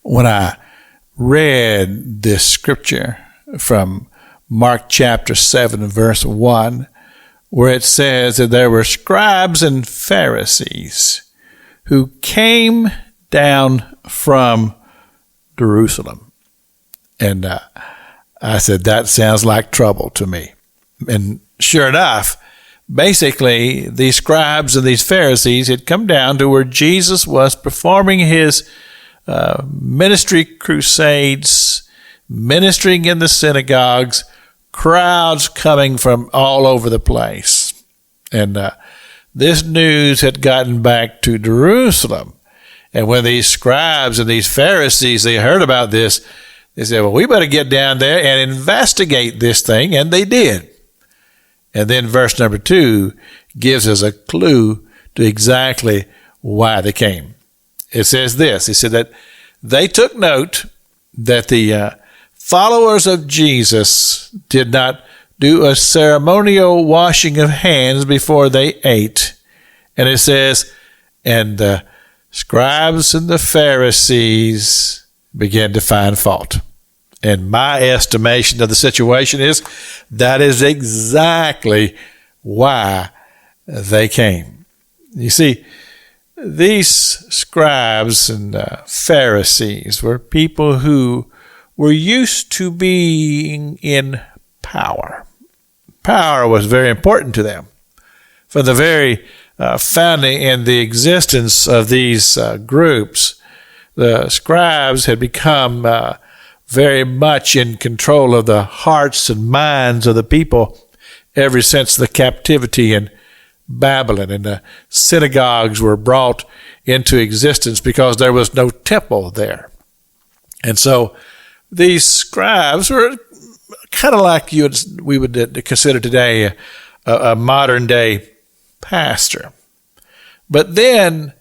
when I read this scripture from Mark chapter 7, verse 1, where it says that there were scribes and Pharisees who came down from Jerusalem. And I said, that sounds like trouble to me. And sure enough, basically, these scribes and these Pharisees had come down to where Jesus was performing his ministry crusades, ministering in the synagogues, crowds coming from all over the place. And this news had gotten back to Jerusalem. And when these scribes and these Pharisees, they heard about this, they said, well, we better get down there and investigate this thing. And they did. And then verse number 2 gives us a clue to exactly why they came. It says this. It said that they took note that the followers of Jesus did not do a ceremonial washing of hands before they ate. And it says, and the scribes and the Pharisees began to find fault. And my estimation of the situation is that is exactly why they came. You see, these scribes and Pharisees were people who were used to being in power. Power was very important to them. From the very founding and the existence of these groups, the scribes had become very much in control of the hearts and minds of the people ever since the captivity in Babylon. And the synagogues were brought into existence because there was no temple there. And so these scribes were kind of like we would consider today a modern day pastor. But then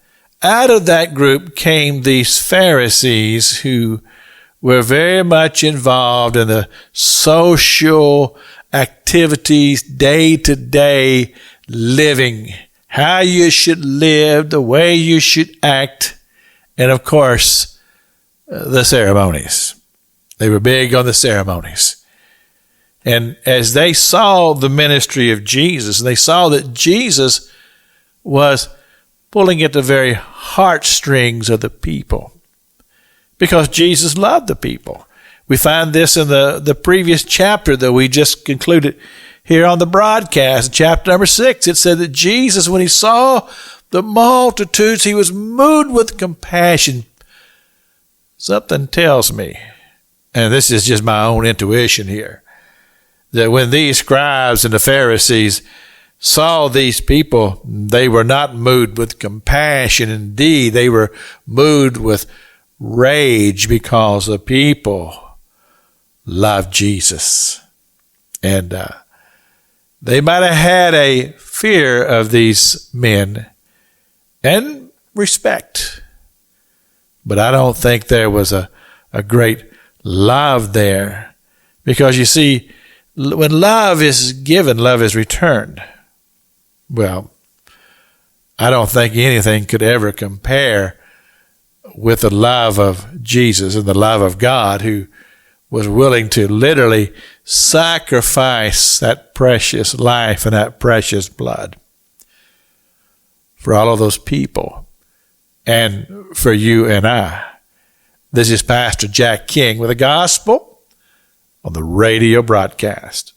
out of that group came these Pharisees who were very much involved in the social activities, day-to-day living, how you should live, the way you should act, and of course, the ceremonies. They were big on the ceremonies. And as they saw the ministry of Jesus, and they saw that Jesus was pulling at the very heartstrings of the people, because Jesus loved the people. We find this in the previous chapter that we just concluded here on the broadcast, chapter number 6. It said that Jesus, when he saw the multitudes, he was moved with compassion. Something tells me, and this is just my own intuition here, that when these scribes and the Pharisees saw these people, they were not moved with compassion. Indeed, they were moved with rage because the people loved Jesus. And they might have had a fear of these men and respect. But I don't think there was a great love there. Because you see, when love is given, love is returned. Well, I don't think anything could ever compare with the love of Jesus and the love of God, who was willing to literally sacrifice that precious life and that precious blood for all of those people and for you and I. This is Pastor Jack King with the gospel on the radio broadcast.